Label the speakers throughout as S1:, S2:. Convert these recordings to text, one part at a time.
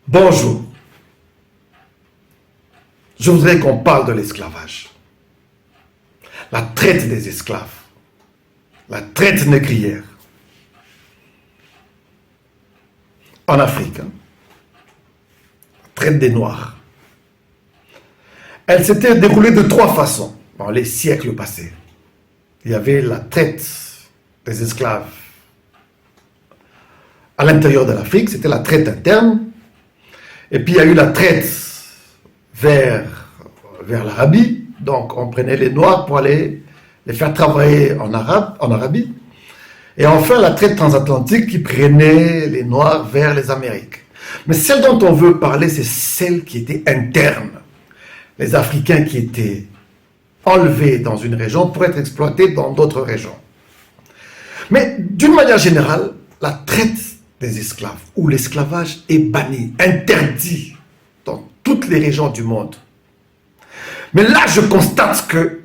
S1: Bonjour. Je voudrais qu'on parle de l'esclavage. La traite des esclaves. La traite négrière. En Afrique. La traite des Noirs. Elle s'était déroulée de trois façons dans les siècles passés. Il y avait la traite des esclaves à l'intérieur de l'Afrique, c'était la traite interne. Et puis il y a eu la traite vers l'Arabie. Donc on prenait les Noirs pour aller les faire travailler en Arabie. Et enfin la traite transatlantique qui prenait les Noirs vers les Amériques. Mais celle dont on veut parler, c'est celle qui était interne. Les Africains qui étaient enlevés dans une région pour être exploités dans d'autres régions. Mais d'une manière générale, la traite des esclaves ou l'esclavage est banni, interdit dans toutes les régions du monde. Mais là, je constate que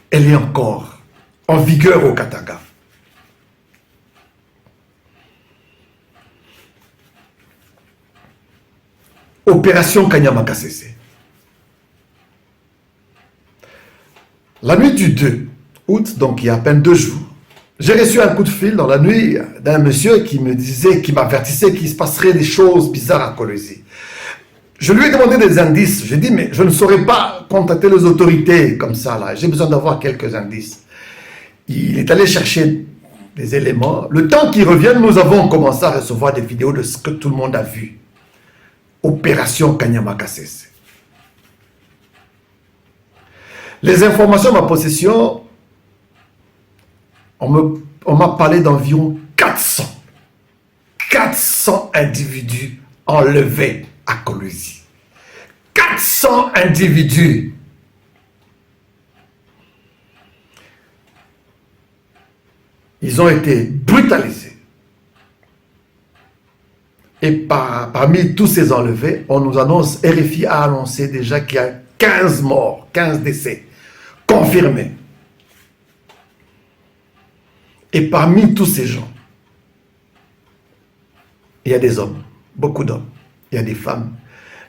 S1: elle est encore en vigueur au Katanga. Opération Kanyama-Kasese. La nuit du 2 août, donc il y a à peine 2 jours, j'ai reçu un coup de fil dans la nuit d'un monsieur qui me disait, qui m'avertissait qu'il se passerait des choses bizarres à Kolwezi. Je lui ai demandé des indices. J'ai dit, mais je ne saurais pas contacter les autorités comme ça, là. J'ai besoin d'avoir quelques indices. Il est allé chercher des éléments. Le temps qu'il revienne, nous avons commencé à recevoir des vidéos de ce que tout le monde a vu. Opération Kanyama-Kasese. Les informations à ma possession, on m'a parlé d'environ 400 individus enlevés à Kolwezi. 400 individus. Ils ont été brutalisés. Et parmi tous ces enlevés, on nous annonce, RFI a annoncé déjà qu'il y a 15 morts, 15 décès confirmés. Et parmi tous ces gens, il y a des hommes, beaucoup d'hommes, il y a des femmes.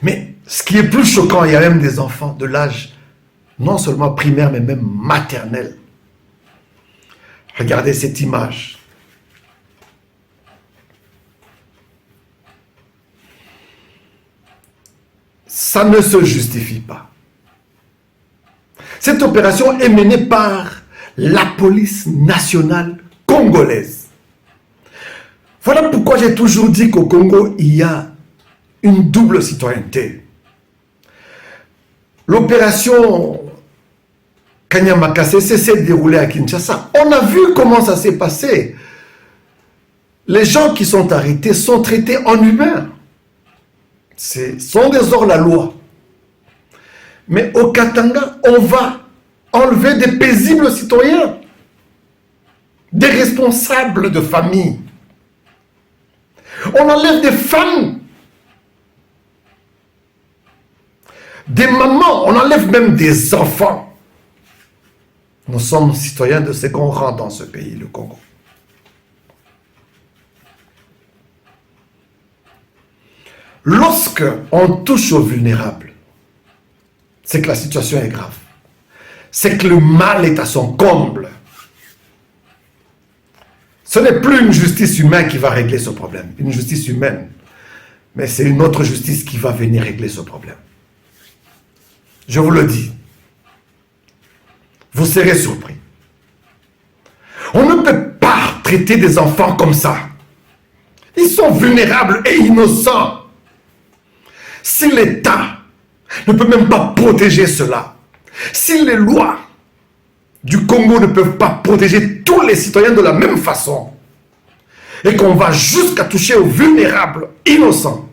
S1: Mais ce qui est plus choquant, il y a même des enfants de l'âge non seulement primaire, mais même maternel. Regardez cette image. Ça ne se justifie pas. Cette opération est menée par la police nationale congolaise. Voilà pourquoi j'ai toujours dit qu'au Congo, il y a une double citoyenneté. L'opération Kanyama-Kasese s'est déroulée à Kinshasa. On a vu comment ça s'est passé. Les gens qui sont arrêtés sont traités en humains. Sont des hors-la-loi. Mais au Katanga, on va enlever des paisibles citoyens, des responsables de famille. On enlève des femmes, des mamans, on enlève même des enfants. Nous sommes citoyens de second rang dans ce pays, le Congo. Lorsque on touche aux vulnérables, c'est que la situation est grave. C'est que le mal est à son comble. Ce n'est plus une justice humaine qui va régler ce problème. Une justice humaine. Mais c'est une autre justice qui va venir régler ce problème. Je vous le dis. Vous serez surpris. On ne peut pas traiter des enfants comme ça. Ils sont vulnérables et innocents. Si l'État ne peut même pas protéger cela, si les lois du Congo ne peuvent pas protéger tous les citoyens de la même façon, et qu'on va jusqu'à toucher aux vulnérables, innocents,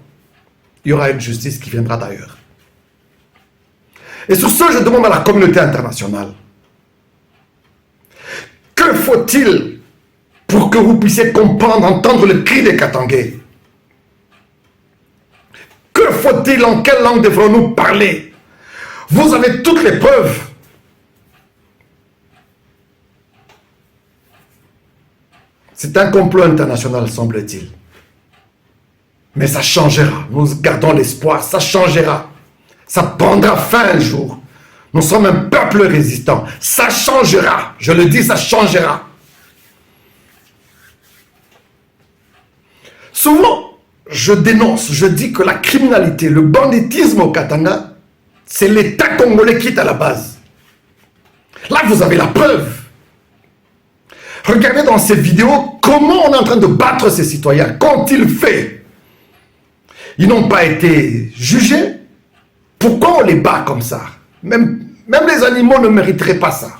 S1: il y aura une justice qui viendra d'ailleurs. Et sur ce, je demande à la communauté internationale, que faut-il pour que vous puissiez comprendre, entendre le cri des Katangais? Que faut-il, en quelle langue devrons-nous parler? Vous avez toutes les preuves. C'est un complot international, semble-t-il. Mais ça changera. Nous gardons l'espoir. Ça changera. Ça prendra fin un jour. Nous sommes un peuple résistant. Ça changera. Je le dis, ça changera. Souvent, je dénonce, je dis que la criminalité, le banditisme au Katanga, c'est l'État congolais qui est à la base. Là, vous avez la preuve. Regardez dans ces vidéos comment on est en train de battre ces citoyens. Qu'ont-ils fait? Ils n'ont pas été jugés. Pourquoi on les bat comme ça? Même les animaux ne mériteraient pas ça.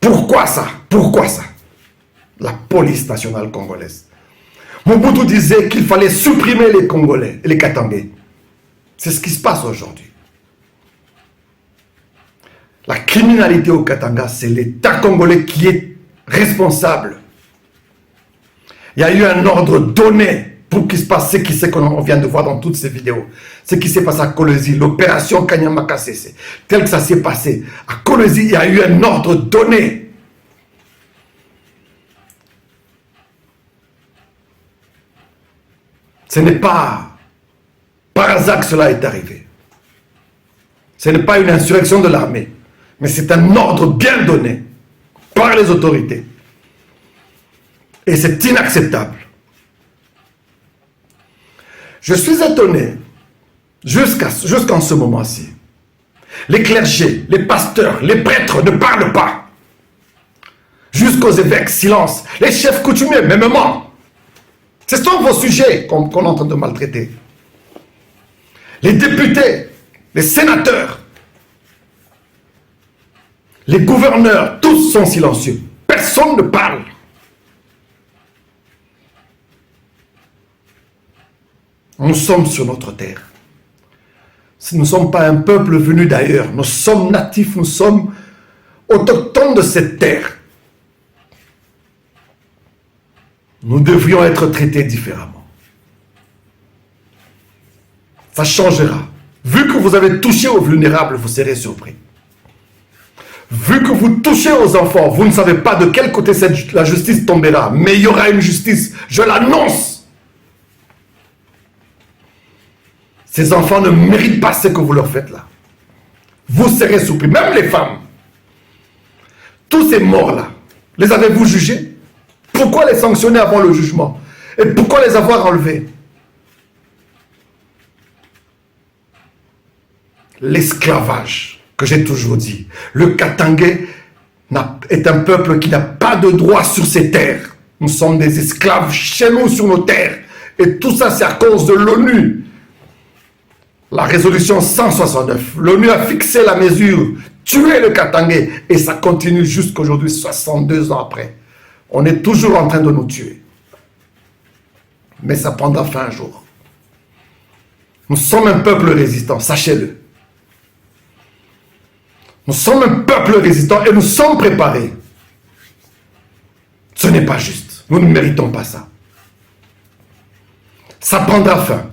S1: Pourquoi ça? Pourquoi ça? La police nationale congolaise. Mobutu disait qu'il fallait supprimer les Congolais, les Katangais. C'est ce qui se passe aujourd'hui. La criminalité au Katanga, c'est l'État congolais qui est responsable. Il y a eu un ordre donné pour qu'il se passe ce qu'on vient de voir dans toutes ces vidéos. Ce qui s'est passé à Kolwezi, l'opération Kanyama Kasese, tel que ça s'est passé. À Kolwezi, il y a eu un ordre donné. Ce n'est pas par hasard que cela est arrivé. Ce n'est pas une insurrection de l'armée, mais c'est un ordre bien donné par les autorités. Et c'est inacceptable. Je suis étonné, jusqu'en ce moment-ci. Les clergés, les pasteurs, les prêtres ne parlent pas. Jusqu'aux évêques, silence. Les chefs coutumiers, même moi. Ce sont vos sujets qu'on est en train de maltraiter. Les députés, les sénateurs, les gouverneurs, tous sont silencieux. Personne ne parle. Nous sommes sur notre terre. Nous ne sommes pas un peuple venu d'ailleurs. Nous sommes natifs, nous sommes autochtones de cette terre. Nous devrions être traités différemment. Ça changera. Vu que vous avez touché aux vulnérables, vous serez surpris. Vu que vous touchez aux enfants, vous ne savez pas de quel côté la justice tombera. Mais il y aura une justice, je l'annonce. Ces enfants ne méritent pas ce que vous leur faites là. Vous serez surpris, même les femmes. Tous ces morts-là, les avez-vous jugés? Pourquoi les sanctionner avant le jugement? Et pourquoi les avoir enlevés? L'esclavage, que j'ai toujours dit. Le Katangais est un peuple qui n'a pas de droit sur ses terres. Nous sommes des esclaves chez nous, sur nos terres. Et tout ça, c'est à cause de l'ONU. La résolution 169. L'ONU a fixé la mesure, tuer le Katangais. Et ça continue jusqu'aujourd'hui, 62 ans après. On est toujours en train de nous tuer. Mais ça prendra fin un jour. Nous sommes un peuple résistant, sachez-le. Nous sommes un peuple résistant et nous sommes préparés. Ce n'est pas juste. Nous ne méritons pas ça. Ça prendra fin.